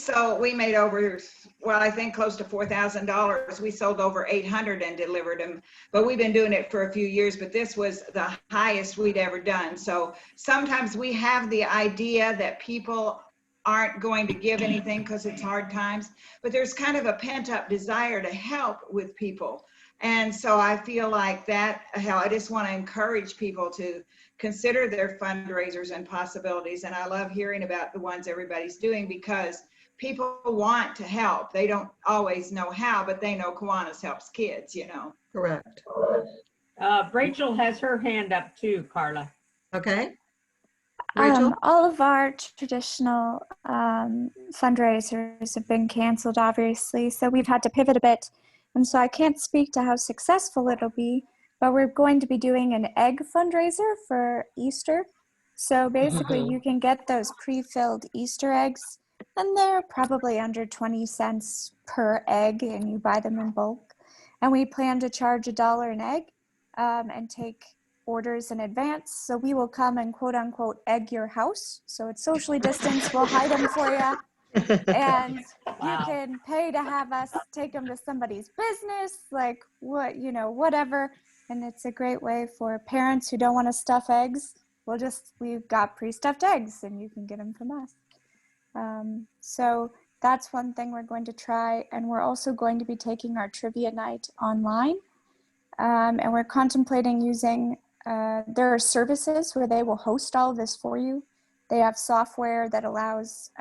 made over, well, I think close to $4,000. We sold over 800 and delivered them, but we've been doing it for a few years, but this was the highest we'd ever done. So sometimes we have the idea that people aren't going to give anything because it's hard times, but there's kind of a pent-up desire to help with people. And so I feel like that, I just want to encourage people to consider their fundraisers and possibilities. And I love hearing about the ones everybody's doing because people want to help. They don't always know how, but they know Kiwanis helps kids, you know. Correct. Rachel has her hand up too, Carla. Okay. Rachel? All of our traditional fundraisers have been canceled, obviously, so we've had to pivot a bit. And so I can't speak to how successful it'll be, but we're going to be doing an egg fundraiser for Easter. So basically you can get those pre-filled Easter eggs, and they're probably under 20 cents per egg, and you buy them in bulk. And we plan to charge $1 an egg and take orders in advance. So we will come and quote unquote egg your house. So it's socially distanced. We'll hide them for you. And you can pay to have us take them to somebody's business, like what, you know, whatever. And it's a great way for parents who don't want to stuff eggs. We've got pre-stuffed eggs and you can get them from us. So that's one thing we're going to try. And we're also going to be taking our trivia night online. And we're contemplating using, there are services where they will host all of this for you. They have software that allows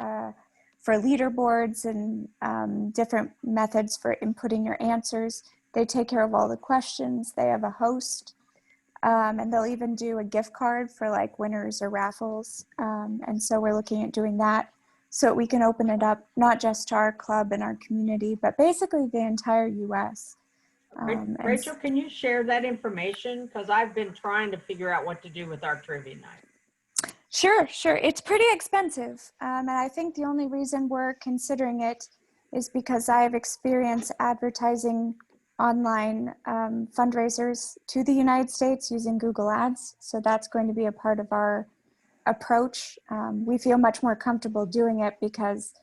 for leaderboards and different methods for inputting your answers. They take care of all the questions. They have a host. And they'll even do a gift card for like winners or raffles. And so we're looking at doing that so we can open it up, not just to our club and our community, but basically the entire US. Rachel, can you share that information? Because I've been trying to figure out what to do with our trivia night. Sure. It's pretty expensive. And I think the only reason we're considering it is because I have experience advertising online fundraisers to the United States using Google Ads. So that's going to be a part of our approach. We feel much more comfortable doing it because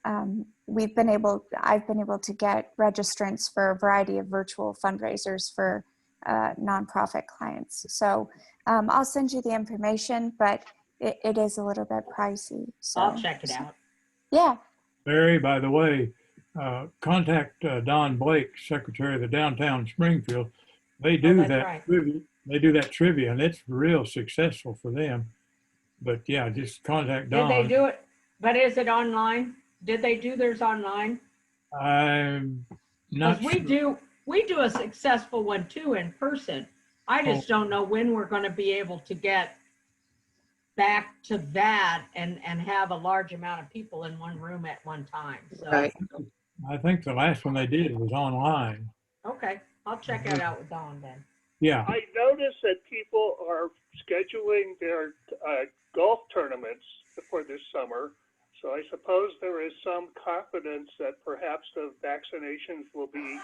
I've been able to get registrants for a variety of virtual fundraisers for nonprofit clients. So I'll send you the information, but it is a little bit pricey. So I'll check it out. Yeah. Barry, by the way, contact Don Blake, Secretary of the Downtown Springfield. They do that's that right. trivia. They do that trivia, and it's real successful for them. But yeah, just contact Don. Did they do it? But is it online? Did they do theirs online? I'm not Because we do a successful one too in person. I just don't know when we're going to be able to get back to that and have a large amount of people in one room at one time. So, Right. I think the last one they did was online. okay, I'll check that out with Dawn then. Yeah. I noticed that people are scheduling their golf tournaments for this summer. So I suppose there is some confidence that perhaps the vaccinations will be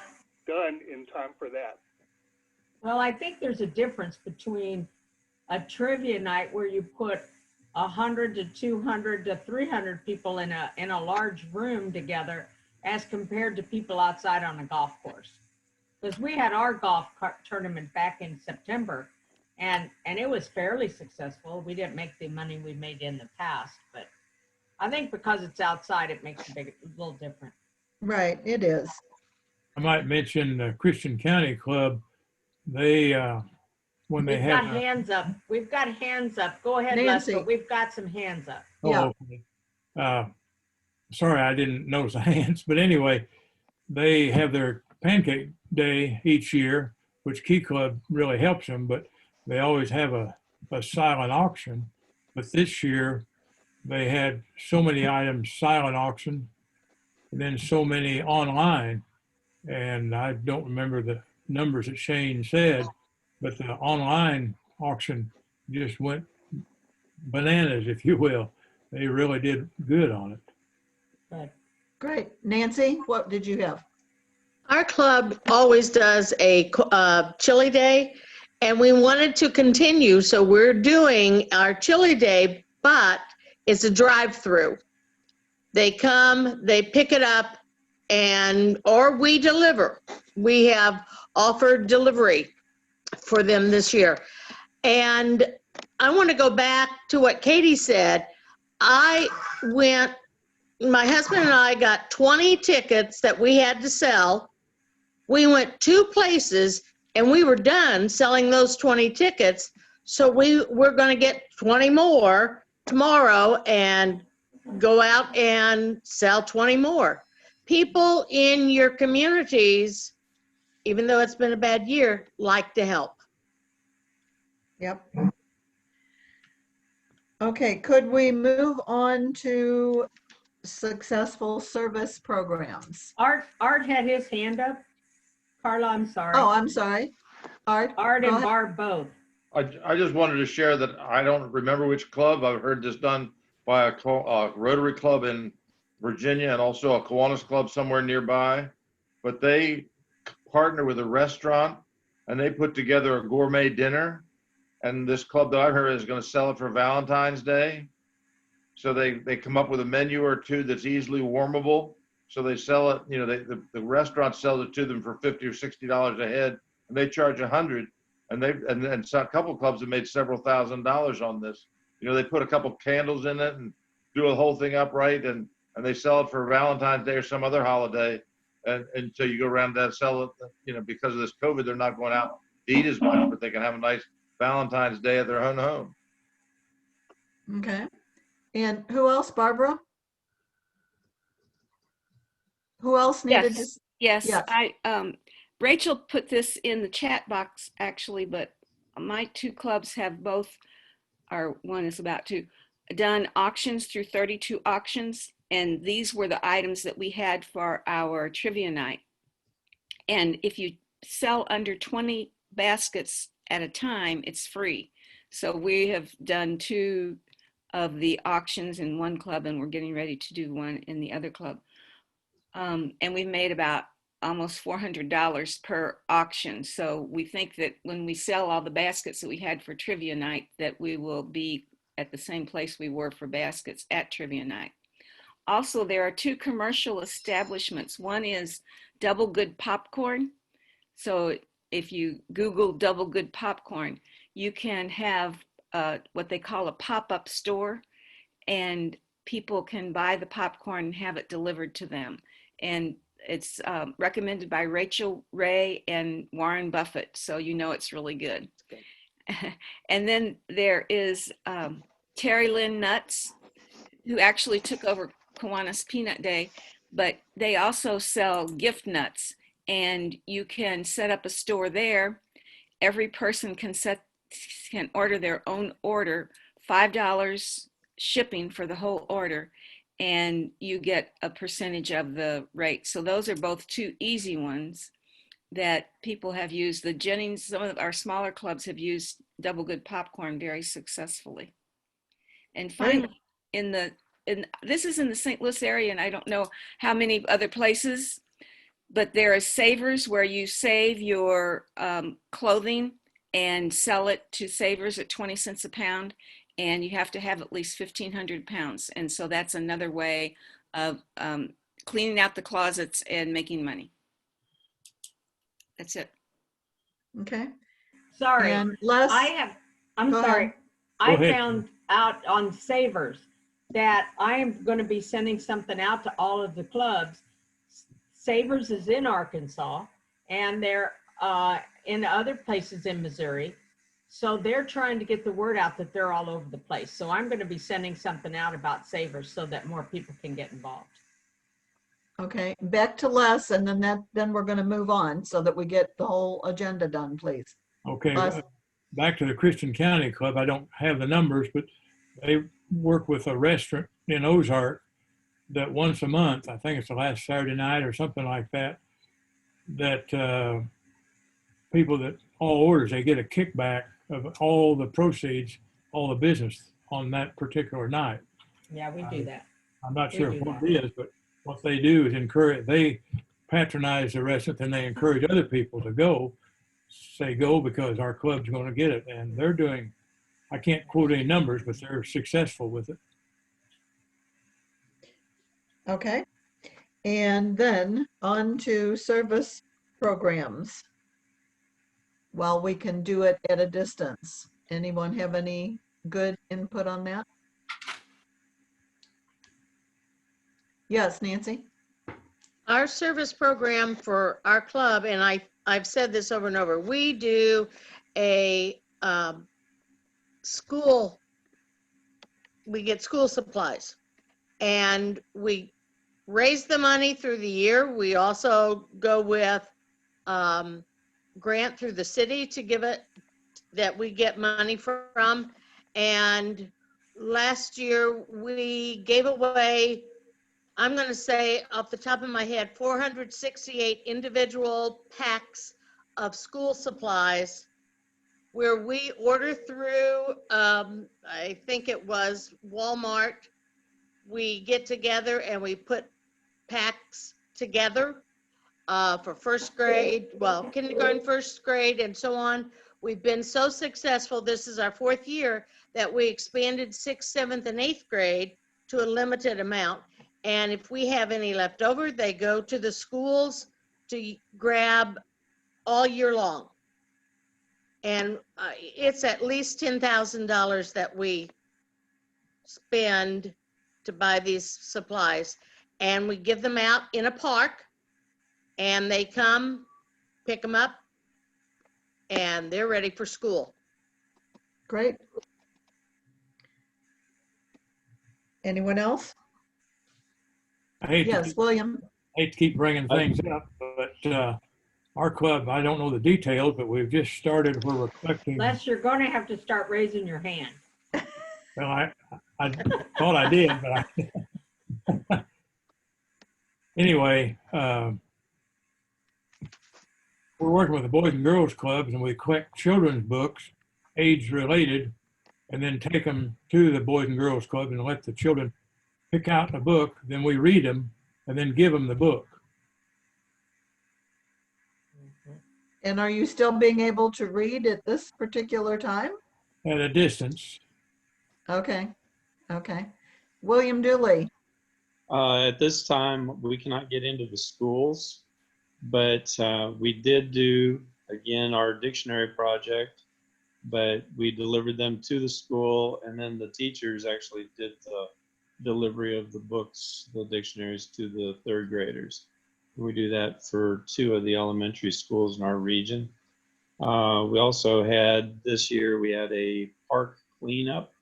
done in time for that. Well, I think there's a difference between a trivia night where you put 100 to 200 to 300 people in a large room together as compared to people outside on a golf course. Because we had our golf tournament back in September, and it was fairly successful. We didn't make the money we made in the past, but I think because it's outside, it makes a little different. Right, it is. I might mention the Christian County Club. They, when they We've had. got hands up. We've got hands up. Go ahead, Nancy. Lester. We've got some hands up. Yeah. Okay. Sorry, I didn't notice the hands, but anyway, they have their pancake day each year, which Key Club really helps them, but they always have a silent auction. But this year, they had so many items silent auction, and then so many online. And I don't remember the numbers that Shane said, but the online auction just went bananas, if you will. They really did good on it. Good. Great. Nancy, what did you have? Our club always does a chili day, and we wanted to continue, so we're doing our chili day, but it's a drive-through. They come, they pick it up, or we deliver. We have offered delivery for them this year. And I want to go back to what Katie said. My husband and I got 20 tickets that we had to sell. We went 2 places and we were done selling those 20 tickets. So we're going to get 20 more tomorrow and go out and sell 20 more. People in your communities, even though it's been a bad year, like to help. Yep. Okay, could we move on to successful service programs? Art had his hand up. Carla, I'm sorry. Oh, I'm sorry. Art and go ahead. Barb both. I just wanted to share that I don't remember which club. I've heard this done by a Rotary Club in Virginia and also a Kiwanis Club somewhere nearby. But they partner with a restaurant and they put together a gourmet dinner. And this club that I've heard is going to sell it for Valentine's Day. So they come up with a menu or two that's easily warmable. So they sell it, the restaurant sells it to them for $50 or $60 a head, and they charge $100. And so a couple of clubs have made several $1,000s on this. They put a couple candles in it and do the whole thing upright, and they sell it for Valentine's Day or some other holiday. And so you go around and sell it, because of this COVID, they're not going out to eat as much, but they can have a nice Valentine's Day at their own home. Okay. And who else, Barbara? Who else needed to? Yes. Rachel put this in the chat box actually, but my 2 clubs have both, or one is about to, done auctions through 32 auctions. And these were the items that we had for our trivia night. And if you sell under 20 baskets at a time, it's free. So we have done 2 of the auctions in one club, and we're getting ready to do one in the other club. And we've made about almost $400 per auction. So we think that when we sell all the baskets that we had for trivia night, that we will be at the same place we were for baskets at trivia night. Also, there are 2 commercial establishments. One is Double Good Popcorn. So if you Google Double Good Popcorn, you can have what they call a pop-up store, and people can buy the popcorn and have it delivered to them. And it's recommended by Rachel Ray and Warren Buffett, so it's really good. And then there is Terry Lynn Nuts, who actually took over Kiwanis Peanut Day, but they also sell gift nuts, and you can set up a store there. Every person can order their own order, $5 shipping for the whole order, and you get a percentage of the rate. So those are both 2 easy ones that people have used. The Jennings, some of our smaller clubs have used Double Good Popcorn very successfully. And finally, in the and this is in the St. Louis area, and I don't know how many other places, but there are savers where you save your clothing and sell it to savers at 20 cents a pound, and you have to have at least 1,500 pounds. And so that's another way of cleaning out the closets and making money. That's it. Okay. Sorry, And Les, I'm Go sorry. ahead. I Go ahead. found out on Savers that I am going to be sending something out to all of the clubs. Savers is in Arkansas, and they're in other places in Missouri. So they're trying to get the word out that they're all over the place. So I'm going to be sending something out about Savers so that more people can get involved. okay, back to Les, and then we're going to move on so that we get the whole agenda done, please. Okay, Les? back to the Christian County Club. I don't have the numbers, but they work with a restaurant in Ozark that once a month, I think it's the last Saturday night or something like that, that people that all orders, they get a kickback of all the proceeds, all the business on that particular night. Yeah, we do that. I'm not We sure do what that. it is, but what they do is they patronize the restaurant, and they encourage other people to go, say go because our club's going to get it. And they're doing, I can't quote any numbers, but they're successful with it. Okay. And then on to service programs. Well, we can do it at a distance. Anyone have any good input on that? Yes, Nancy? Our service program for our club, and I've said this over and over, we do a school, we get school supplies, and we raise the money through the year. We also go with grant through the city to give it, that we get money from. And last year we gave away, I'm going to say off the top of my head, 468 individual packs of school supplies where we order through, I think it was Walmart. We get together and we put packs together for first grade, well, kindergarten, first grade, and so on. We've been so successful. This is our 4th year that we expanded 6th, 7th, and 8th grade to a limited amount. And if we have any left over, they go to the schools to grab all year long. And it's at least $10,000 that we spend to buy these supplies. And we give them out in a park, and they come, pick them up, and they're ready for school. Great. Anyone else? I hate to Yes, keep, William? hate to keep bringing things up, but our club, I don't know the details, but we've just started where we're collecting. Les, you're going to have to start raising your hand. Well, I thought I did, but anyway, we're working with the Boys and Girls Clubs, and we collect children's books, age related, and then take them to the Boys and Girls Club and let the children pick out a book. Then we read them and then give them the book. And are you still being able to read at this particular time? At a distance. Okay, okay. William Dooley? At this time, we cannot get into the schools, but we did do, again, our dictionary project, but we delivered them to the school, and then the teachers actually did the delivery of the books, the dictionaries, to the 3rd graders. We do that for 2 of the elementary schools in our region. We also had, this year, we had a park cleanup,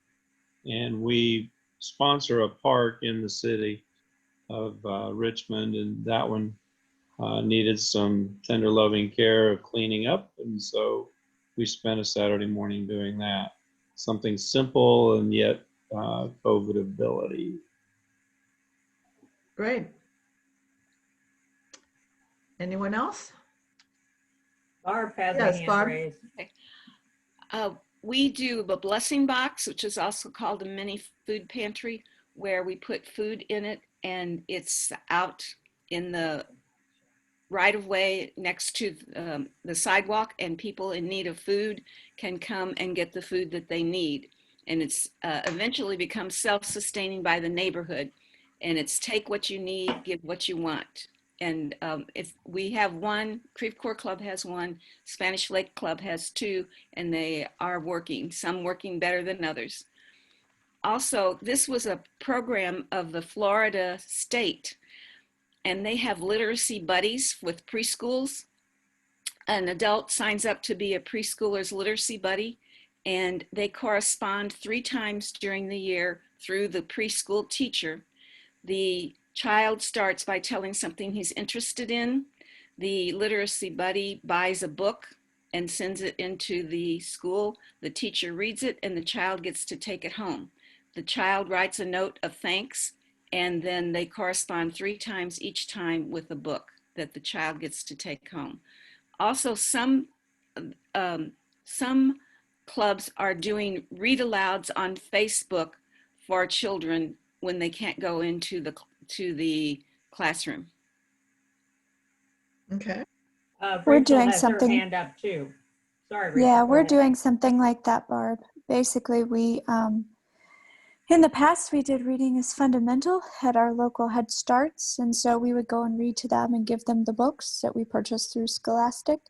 and we sponsor a park in the city of Richmond, and that one needed some tender loving care of cleaning up, and so we spent a Saturday morning doing that. Something simple and yet COVID ability. Great. Anyone else? Barb has a Yes, hand Barb. raised. We do a blessing box, which is also called a mini food pantry, where we put food in it, and it's out in the right of way next to the sidewalk, and people in need of food can come and get the food that they need. And it's eventually becomes self-sustaining by the neighborhood. And it's take what you need, give what you want. And if we have one, Creve Coeur Club has one, Spanish Lake Club has two, and they are working, some working better than others. Also, this was a program of the Florida state, and they have literacy buddies with preschools. An adult signs up to be a preschooler's literacy buddy, and they correspond 3 times during the year through the preschool teacher. The child starts by telling something he's interested in. The literacy buddy buys a book and sends it into the school. The teacher reads it, and the child gets to take it home. The child writes a note of thanks, and then they correspond 3 times each time with a book that the child gets to take home. Also, some clubs are doing read-alouds on Facebook for children when they can't go into the classroom. Okay. We're Rachel doing has her something. hand up too. Sorry, Rachel. Yeah, go we're ahead. doing something like that, Barb. Basically, we, in the past, we did Reading is Fundamental at our local Head Starts. And so we would go and read to them and give them the books that we purchased through Scholastic.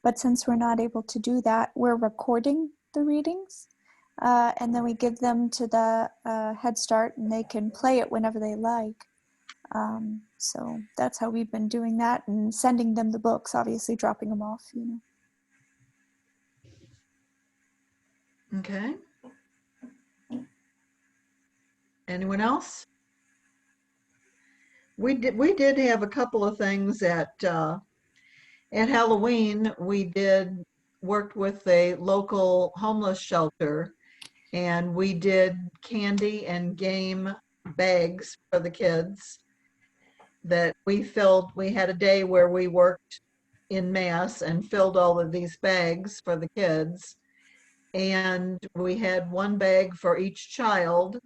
But since we're not able to do that, we're recording the readings. And then we give them to the Head Start, and they can play it whenever they like. So that's how we've been doing that, and sending them the books, obviously dropping them off, you know. Okay. Anyone else? We did have a couple of things at Halloween. We worked with a local homeless shelter, and we did candy and game bags for the kids that we filled. We had a day where we worked in mass and filled all of these bags for the kids. And we had one bag for each child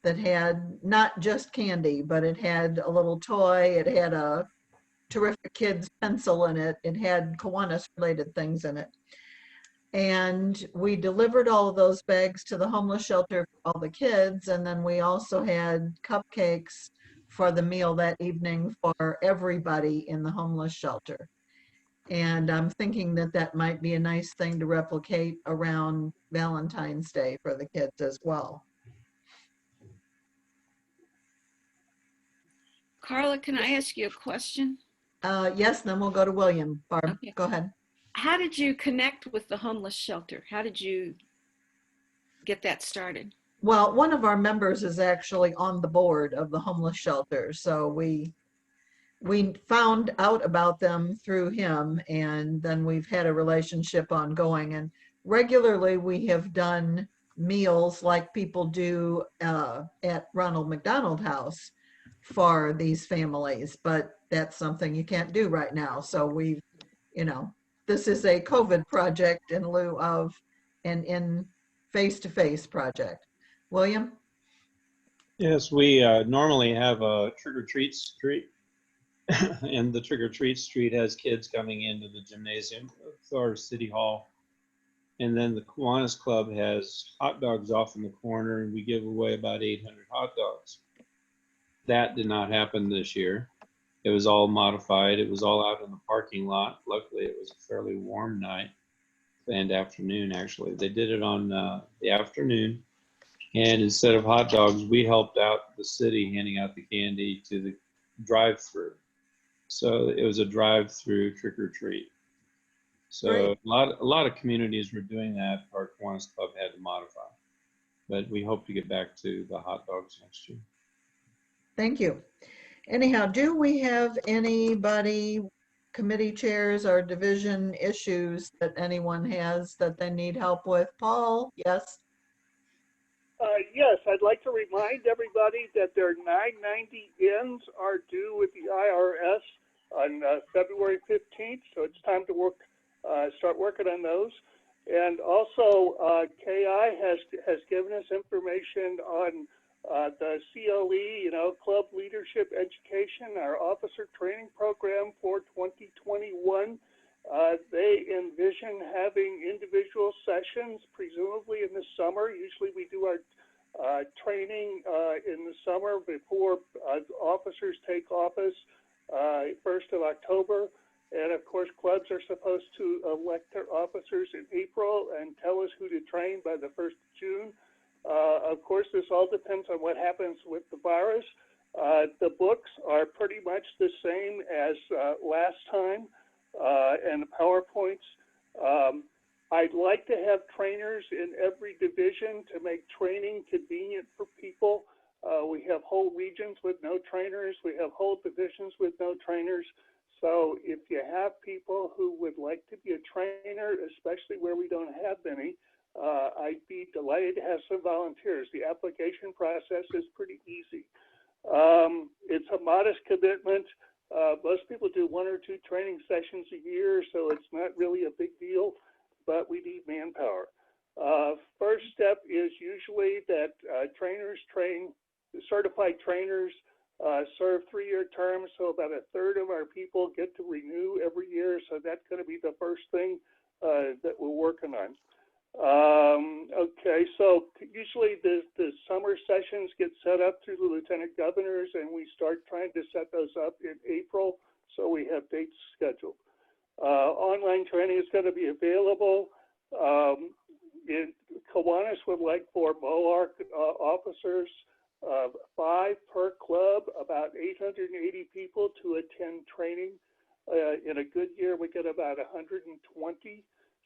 that had not just candy, but it had a little toy. It had a Terrific Kids pencil in it. It had Kiwanis related things in it. And we delivered all of those bags to the homeless shelter for all the kids. And then we also had cupcakes for the meal that evening for everybody in the homeless shelter. And I'm thinking that that might be a nice thing to replicate around Valentine's Day for the kids as well. Carla, can I ask you a question? Yes, then we'll go to William. Barb, Okay. Go ahead. How did you connect with the homeless shelter? How did you get that started? Well, one of our members is actually on the board of the homeless shelter. So we found out about them through him, and then we've had a relationship ongoing. And regularly we have done meals like people do at Ronald McDonald House for these families, but that's something you can't do right now. So we've, this is a COVID project in lieu of an in face-to-face project. William? Yes, we normally have a trick-or-treat street, and the trick-or-treat street has kids coming into the gymnasium or city hall. And then the Kiwanis Club has hot dogs off in the corner, and we give away about 800 hot dogs. That did not happen this year. It was all modified. It was all out in the parking lot. Luckily, it was a fairly warm night and afternoon, actually. They did it on the afternoon. And instead of hot dogs, we helped out the city handing out the candy to the drive-through. So it was a drive-through trick-or-treat. So Great. a lot of communities were doing that. Our Kiwanis Club had to modify. But we hope to get back to the hot dogs next year. Thank you. Anyhow, do we have anybody, committee chairs or division issues that anyone has that they need help with? Paul, yes? Yes, I'd like to remind everybody that their 990 ends are due with the IRS on February 15th, so it's time to start working on those. And also, KI has given us information on The CLE, Club Leadership Education, our officer training program for 2021. They envision having individual sessions, presumably in the summer. Usually we do our training in the summer before officers take office, 1st of October. And of course, clubs are supposed to elect their officers in April and tell us who to train by the 1st of June. Of course, this all depends on what happens with the virus. The books are pretty much the same as last time, and the PowerPoints. I'd like to have trainers in every division to make training convenient for people. We have whole regions with no trainers. We have whole divisions with no trainers. So if you have people who would like to be a trainer, especially where we don't have many, I'd be delighted to have some volunteers. The application process is pretty easy. It's a modest commitment. Most people do 1 or 2 training sessions a year, so it's not really a big deal, but we need manpower. First step is usually that certified trainers serve 3-year terms, so about 1/3 of our people get to renew every year, so that's going to be the first thing that we're working on. Okay, so usually the summer sessions get set up through the lieutenant governors, and we start trying to set those up in April, so we have dates scheduled. Online training is going to be available. Kiwanis would like for MOARC officers, 5 per club, about 880 people to attend training. In a good year, we get about 120.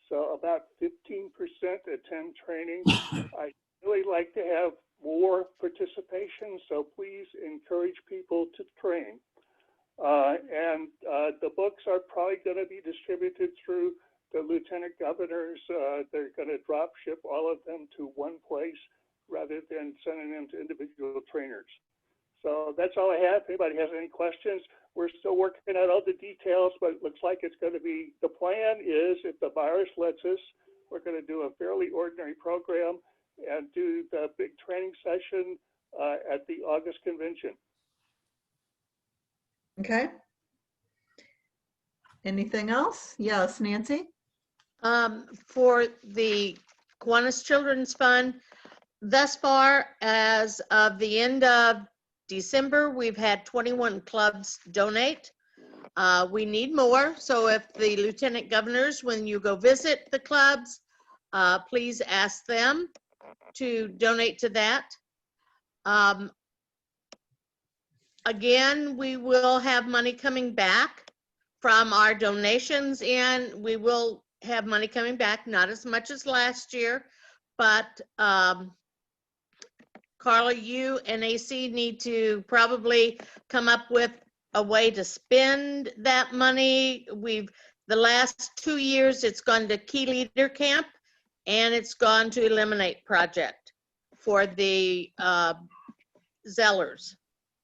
So about 15% attend training. I really like to have more participation, so please encourage people to train. And the books are probably going to be distributed through the lieutenant governors. They're going to drop ship all of them to one place rather than sending them to individual trainers. So that's all I have. If anybody has any questions, we're still working out all the details, but it looks like it's going to be, the plan is, if the virus lets us, we're going to do a fairly ordinary program and do the big training session at the August convention. Okay. Anything else? Yes, Nancy? For the Kiwanis Children's Fund, thus far, as of the end of December, we've had 21 clubs donate. We need more, so if the lieutenant governors, when you go visit the clubs, please ask them to donate to that. Again, we will have money coming back from our donations, and we will have money coming back, not as much as last year, but Carla, you and AC need to probably come up with a way to spend that money. The last 2 years, it's gone to Key Leader Camp, and it's gone to Eliminate Project for the Zellers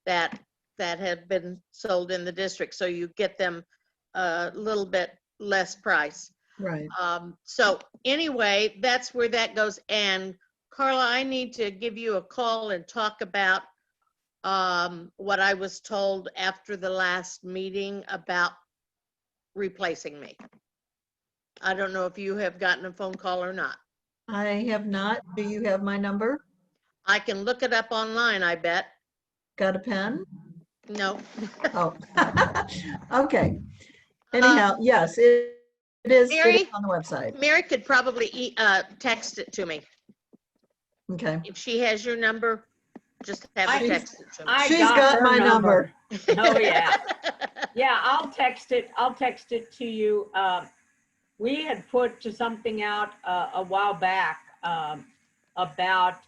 that have been sold in the district. So you get them a little bit less price. Right. So anyway, that's where that goes. And Carla, I need to give you a call and talk about what I was told after the last meeting about replacing me. I don't know if you have gotten a phone call or not. I have not. Do you have my number? I can look it up online, I bet. Got a pen? No. Oh, okay. Anyhow, yes, it is Mary, on the website. Mary could probably text it to me. Okay. If she has your number, just have her text it to me. She's got my number. Oh, yeah. Yeah, I'll text it. I'll text it to you. We had put something out a while back about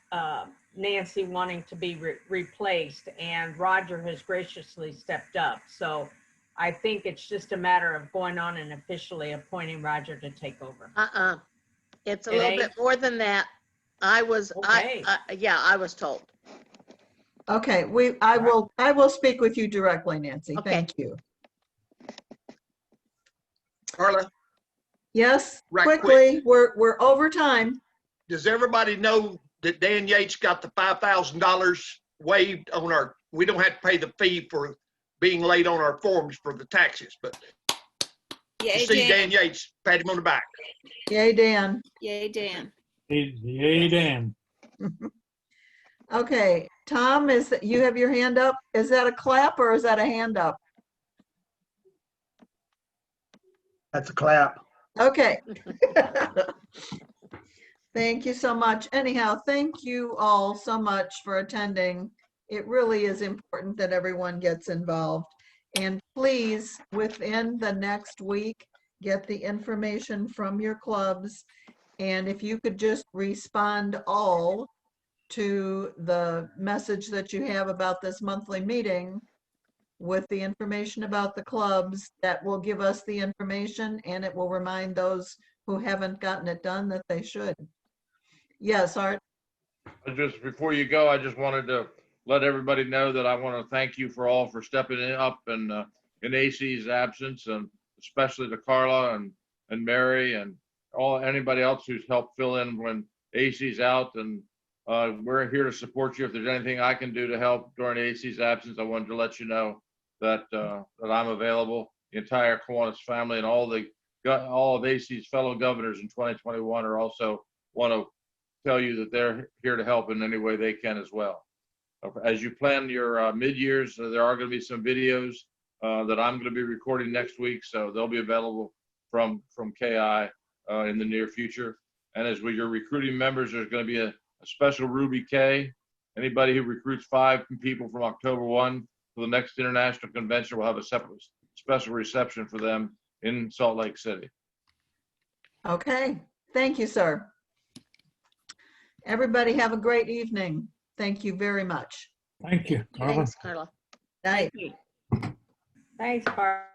Nancy wanting to be replaced, and Roger has graciously stepped up. So I think it's just a matter of going on and officially appointing Roger to take over. It's a little bit more than that. I was told. Okay, I will speak with you directly, Nancy. Okay. Thank you. Carla? Yes, Right quickly, we're over time. Does everybody know that Dan Yates got the $5,000 waived on our, we don't have to pay the fee for being late on our forms for the taxes, but Yay, you see Dan Dan. Yates, pat him on the back. Yay, Dan. Yay, Dan. Yay, Dan. Okay, Tom, you have your hand up? Is that a clap or is that a hand up? That's a clap. Okay. Thank you so much. Anyhow, thank you all so much for attending. It really is important that everyone gets involved. And please, within the next week, get the information from your clubs. And if you could just respond all to the message that you have about this monthly meeting with the information about the clubs, that will give us the information and it will remind those who haven't gotten it done that they should. Yes, Art? Before you go, I just wanted to let everybody know that I want to thank you for stepping up and in AC's absence, and especially to Carla and Mary and anybody else who's helped fill in when AC's out. And we're here to support you. If there's anything I can do to help during AC's absence, I wanted to let you know that I'm available. The entire Kiwanis family and all of AC's fellow governors in 2021 are also want to tell you that they're here to help in any way they can as well. As you plan your mid-years, there are going to be some videos that I'm going to be recording next week, so they'll be available from KI in the near future. And as with your recruiting members, there's going to be a special Ruby K. Anybody who recruits 5 people from October 1 to the next international convention will have a separate special reception for them in Salt Lake City. Okay, thank you, sir. Everybody have a great evening. Thank you very much. Thank you, Carla. Thanks, Carla. Night. Thanks, Bart.